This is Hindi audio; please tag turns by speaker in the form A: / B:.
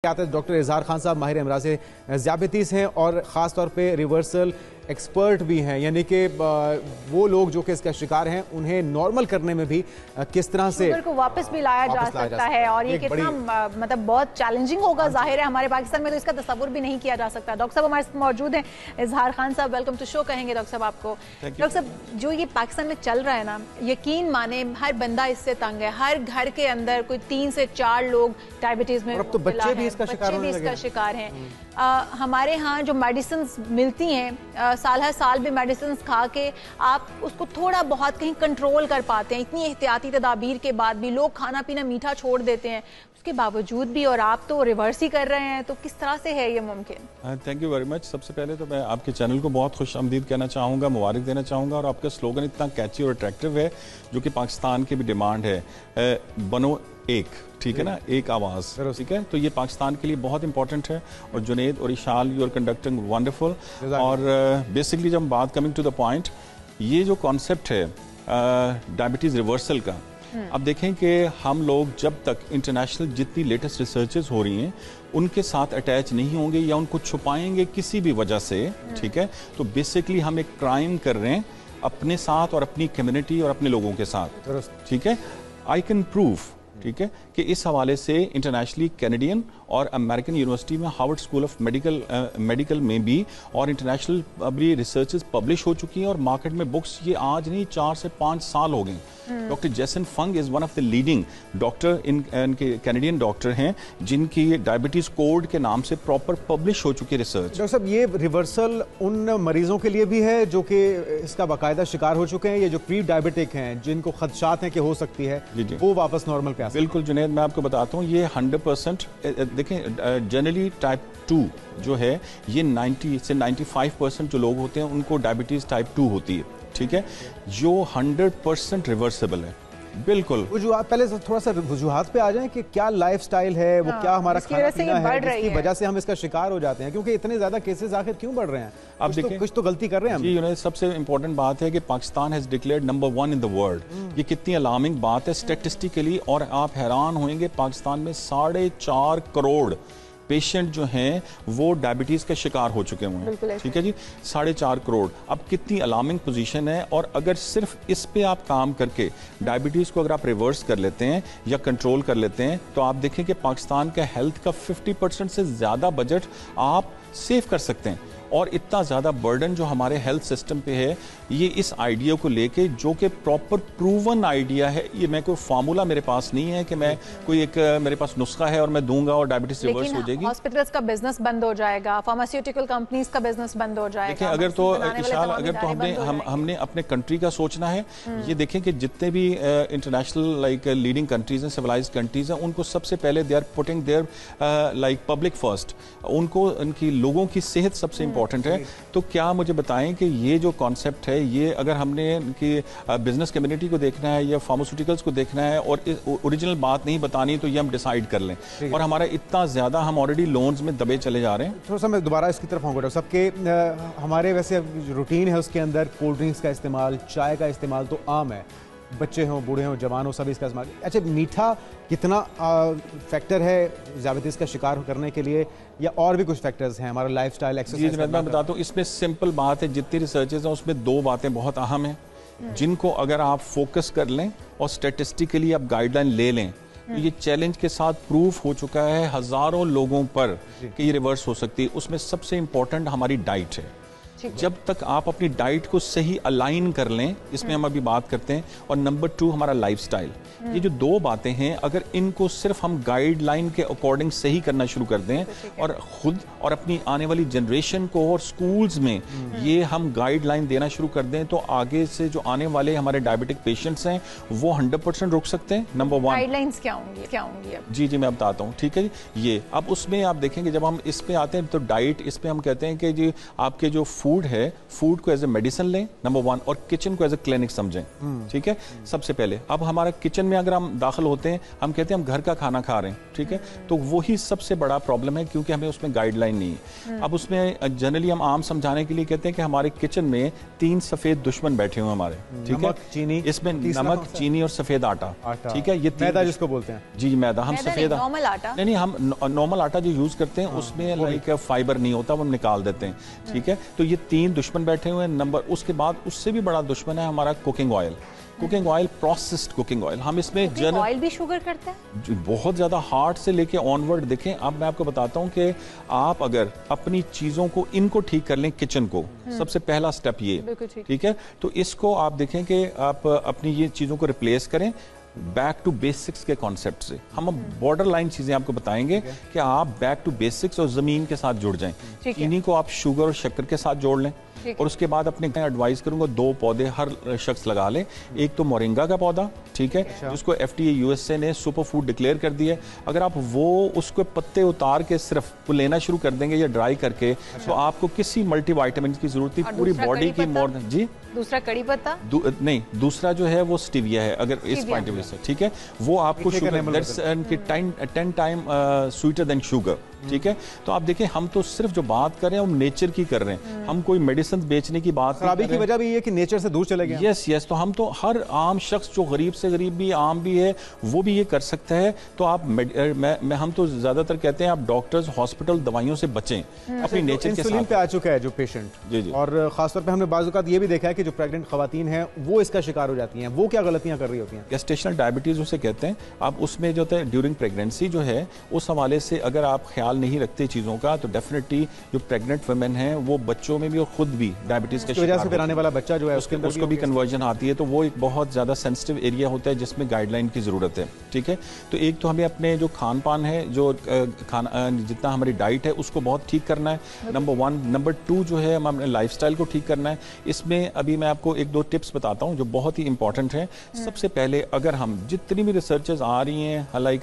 A: आते हैं डॉक्टर इजहार खान साहब माहिर अमराज ज़ियाबतीस हैं और ख़ास तौर पे रिवर्सल एक्सपर्ट भी हैं, यानी कि वो लोग जो कि इसका शिकार हैं उन्हें नॉर्मल करने में भी किस तरह से
B: शुगर को वापस भी लाया जा सकता है और ये कितना मतलब बहुत चैलेंजिंग होगा। जाहिर है हमारे पाकिस्तान में तो इसका तस्वुर भी नहीं किया जा सकता। डॉक्टर साहब हमारे साथ मौजूद हैं, इजहार खान साहब, वेलकम टू शो कहेंगे डॉक्टर साहब आपको। डॉक्टर साहब, जो ये पाकिस्तान में चल रहा है ना, यकीन माने हर बंदा इससे तंग है। हर घर के अंदर कोई 3 से 4 लोग डायबिटीज में,
A: अब तो बच्चे भी इसका
B: शिकार हैं। हमारे यहाँ जो मेडिसिन मिलती हैं, साल हर साल भी मेडिसिन खा के आप उसको थोड़ा बहुत कहीं कंट्रोल कर पाते हैं। इतनी एहतियाती तदाबीर के बाद भी लोग खाना पीना मीठा छोड़ देते हैं, उसके बावजूद भी, और आप तो रिवर्स ही कर रहे हैं, तो किस तरह से है ये मुमकिन?
C: Thank you very much. सबसे पहले तो मैं आपके चैनल को बहुत खुश आमदीद कहना चाहूँगा, मुबारक देना चाहूँगा। और आपका स्लोगन इतना कैची और अट्रैक्टिव है, जो कि पाकिस्तान की भी डिमांड है, बनो एक, ठीक है ना, एक आवाज़, ठीक है। तो ये पाकिस्तान के लिए बहुत इंपॉर्टेंट है। और जुनेद और Ishal, you are conducting wonderful. और बेसिकली जब बात कमिंग टू द पॉइंट, ये जो कॉन्सेप्ट है डायबिटीज़ रिवर्सल का, अब देखें कि हम लोग जब तक इंटरनेशनल जितनी लेटेस्ट रिसर्चेस हो रही हैं उनके साथ अटैच नहीं होंगे या उनको छुपाएंगे किसी भी वजह से, ठीक है, तो बेसिकली हम एक क्राइम कर रहे हैं अपने साथ और अपनी कम्युनिटी और अपने लोगों के साथ, ठीक है। आई कैन प्रूव, ठीक है, कि इस हवाले से इंटरनेशनली कैनेडियन और अमेरिकन यूनिवर्सिटी में हार्वर्ड स्कूल ऑफ मेडिकल में भी और इंटरनेशनल अभी रिसर्चेस पब्लिश हो चुकी हैं और मार्केट में बुक्स ये आज नहीं 4 से 5 साल हो गए। Doctor Jason Fung is one of the leading doctor इनके कैनेडियन डॉक्टर हैं जिनकी डायबिटीज कोड के नाम से प्रॉपर पब्लिश हो चुकी रिसर्च।
A: डॉक्टर साहब, ये रिवर्सल उन मरीजों के लिए भी है जो कि इसका बाकायदा शिकार हो चुके हैं, ये जो प्री डायबिटिक हैं जिनको खदशात हैं कि हो सकती है वो वापस नॉर्मल पे आ सकते हैं?
C: बिल्कुल जुनेद, मैं आपको बताता हूँ, ये 100% देखें, जनरली टाइप 2 जो है ये 90 से 95% जो लोग होते हैं उनको डायबिटीज टाइप 2 होती है, ठीक है, जो 100% रिवर्सिबल है। बिल्कुल।
A: वजूहात, पहले थोड़ा सा वजूहात पे आ जाएं कि क्या लाइफस्टाइल है, वो क्या हमारा खाना पीना है जिसकी वजह से हम इसका शिकार हो जाते हैं, क्योंकि इतने ज्यादा केसेस आखिर क्यों बढ़ रहे हैं? आप देखिए, कुछ तो गलती कर रहे हैं हम।
C: जी, सबसे इंपॉर्टेंट बात है कि Pakistan has declared number 1 in the world. ये कितनी अलार्मिंग बात है स्टैटिस्टिकली, और आप हैरान होंगे पाकिस्तान में 4.5 करोड़ पेशेंट जो हैं वो डायबिटीज़ का शिकार हो चुके हुए हैं, ठीक है जी, 4.5 करोड़। अब कितनी अलार्मिंग पोजीशन है, और अगर सिर्फ इस पे आप काम करके डायबिटीज़ को अगर आप रिवर्स कर लेते हैं या कंट्रोल कर लेते हैं तो आप देखें कि पाकिस्तान का हेल्थ का 50% से ज़्यादा बजट आप सेव कर सकते हैं। और इतना ज़्यादा बर्डन जो हमारे हेल्थ सिस्टम पे है, ये इस आइडिया को लेके, जो कि प्रॉपर प्रूवन आइडिया है, ये मैं कोई फार्मूला मेरे पास नहीं है कि मैं कोई एक मेरे पास नुस्खा है और मैं दूंगा और डायबिटीज रिवर्स हो जाएगी।
B: हॉस्पिटल्स का बिजनेस बंद हो जाएगा, फार्मास्यूटिकल कंपनीज का बिजनेस बंद हो जाएगा।
C: देखिए, अगर तो इशाल, अगर तो हमने अपने कंट्री का सोचना है, ये देखें कि जितने भी इंटरनेशनल लाइक लीडिंग कंट्रीज हैं, सिविलाइज्ड कंट्रीज हैं, उनको सबसे पहले they are putting their like public first, उनको उनकी लोगों की सेहत सबसे इंपॉर्टेंट है। तो क्या मुझे बताएं कि ये जो कॉन्सेप्ट है, ये अगर हमने इनकी बिजनेस कम्युनिटी को देखना है या फार्मास्यूटिकल्स को देखना है और ओरिजिनल बात नहीं बतानी, तो ये हम डिसाइड कर लें। और हमारा इतना ज्यादा हम ऑलरेडी लोन्स में दबे चले जा रहे हैं।
A: थोड़ा सा मैं दोबारा इसकी तरफ आऊँगा डॉक्टर साहब के, हमारे वैसे रूटीन है उसके अंदर कोल्ड ड्रिंक्स का इस्तेमाल, चाय का इस्तेमाल तो आम है, बच्चे हों, बूढ़े हों, जवान हो, सभी इसका इस्तेमाल। अच्छा, मीठा कितना फैक्टर है डायबिटीज़ का शिकार करने के लिए, या और भी कुछ फैक्टर्स हैं, हमारा लाइफस्टाइल, एक्सरसाइज?
C: मैं बताता हूँ, इसमें सिंपल बात है, जितनी रिसर्चेज हैं उसमें 2 बातें बहुत अहम हैं जिनको अगर आप फोकस कर लें और स्टेटिस्टिकली आप गाइडलाइन ले लें, तो ये चैलेंज के साथ प्रूफ हो चुका है हजारों लोगों पर कि ये रिवर्स हो सकती है। उसमें सबसे इंपॉर्टेंट हमारी डाइट है। जब तक आप अपनी डाइट को सही अलाइन कर लें, इसमें हम अभी बात करते हैं, और नंबर 2 हमारा लाइफस्टाइल, ये जो 2 बातें हैं, अगर इनको सिर्फ हम गाइडलाइन के अकॉर्डिंग सही करना शुरू कर दें और खुद और अपनी आने वाली जनरेशन को और स्कूल्स में ये हम गाइडलाइन देना शुरू कर दें, तो आगे से जो आने वाले हमारे डायबिटिक पेशेंट्स हैं वो 100% रुक सकते हैं। नंबर 1
B: गाइडलाइंस क्या होंगी?
C: जी जी, मैं बताता हूँ, ठीक है जी। ये अब उसमें आप देखेंगे, जब हम इस पे आते हैं तो डाइट, इस पे हम कहते हैं कि जी आपके जो फूड फूड है, फूड को एज ए मेडिसिन लें नंबर 1, और किचन को एज ए क्लिनिक समझें। ठीक है, सबसे पहले अब हमारा किचन में अगर हम दाखिल होते हैं, हम कहते हैं हम घर का खाना खा रहे हैं, ठीक है, तो वही सबसे बड़ा प्रॉब्लम है, क्योंकि हमें उसमें गाइडलाइन नहीं है। अब उसमें जनरली हम आम समझाने के लिए कहते हैं कि हमारे किचन में 3 सफेद दुश्मन बैठे हुए हमारे, ठीक है,
A: चीनी,
C: इसमें नमक, चीनी और सफेद आटा, ठीक है, ये
A: मैदा जिसको बोलते हैं।
C: जी मैदा, हम सफेद
B: नॉर्मल आटा
C: नहीं, हम नॉर्मल आटा जो यूज करते हैं उसमें लाइक फाइबर नहीं होता, वो हम निकाल देते हैं, ठीक है। तो ये 3 दुश्मन बैठे हुए हैं। नंबर उसके बाद उससे भी बड़ा दुश्मन है हमारा cooking oil. Cooking oil, processed cooking oil, हम इसमें
B: ऑयल भी शुगर करता है
C: बहुत ज्यादा, हार्ट से लेके ऑनवर्ड। देखें, अब मैं आपको बताता हूं कि आप अगर अपनी चीजों को इनको ठीक कर लें, किचन को, सबसे पहला स्टेप ये, ठीक है, तो इसको आप देखें कि आप अपनी ये चीजों को रिप्लेस करें बैक टू बेसिक्स के कॉन्सेप्ट से। हम बॉर्डर लाइन चीजें आपको बताएंगे कि आप बैक टू बेसिक्स और जमीन के साथ जुड़ जाएं। चीनी को आप शुगर और शक्कर के साथ जोड़ लें, और उसके बाद अपने एडवाइस करूंगा 2 पौधे हर शख्स लगा ले। एक तो मोरिंगा का पौधा, ठीक है, जिसको FDA USA ने सुपर फूड डिक्लेयर कर दिया है। अगर आप वो उसको पत्ते उतार के सिर्फ लेना शुरू कर देंगे या ड्राई करके, तो आपको किसी मल्टीविटामिन की जरूरत नहीं, पूरी बॉडी की जी।
B: दूसरा कड़ी पत्ता
C: नहीं, दूसरा जो है वो स्टीविया है, अगर इस पॉइंट ऑफ व्यू से, ठीक है, वो आपको sugar 10 time sweeter than sugar, ठीक है। तो आप देखें, हम तो सिर्फ जो बात कर रहे हैं हम नेचर की कर रहे हैं, हम कोई मेडिसिन बेचने की बात
A: खराबी की वजह भी ये कि नेचर से दूर चले गए।
C: यस, तो हम तो हर आम शख्स जो गरीब से गरीब भी, आम भी है, वो भी ये कर सकता है। तो आप हम तो ज्यादातर कहते हैं आप डॉक्टर्स, हॉस्पिटल, दवाइयों से बचें, अपनी नेचर के साथ।
A: इंसुलिन पे आ चुका है जो पेशेंट, जी, और खासतौर पे हमने बाज़ औक़ात ये भी देखा है कि जो प्रेग्नेंट खवातीन हैं वो इसका शिकार हो जाती हैं। वो क्या गलतियां कर रही होती हैं?
C: गेस्टेशनल डायबिटीज उसे कहते हैं। आप उसमें जो है ड्यूरिंग प्रेगनेंसी जो है, उस हवाले से अगर आप ख्याल नहीं रखते चीजों का, तो डेफिनेटली जो प्रेग्नेंट वुमेन हैं वो बच्चों में भी और खुद भी डायबिटीज के
A: वजह से फिर आने वाला बच्चा जो है
C: उसको भी कन्वर्जन आती है। तो वो एक बहुत ज्यादा सेंसिटिव एरिया होता है जिसमें गाइडलाइन की जरूरत है, ठीक है। तो एक तो हमें अपने जो खान पान है, जो खाना जितना हमारी डाइट है उसको बहुत ठीक करना है, नंबर 1। नंबर 2 जो है, हम अपने लाइफस्टाइल को ठीक करना है। इसमें अभी मैं आपको 1-2 टिप्स बताता हूं जो बहुत ही इंपॉर्टेंट है। सबसे पहले, अगर हम जितनी भी रिसर्चेस आ रही हैं, हालांकि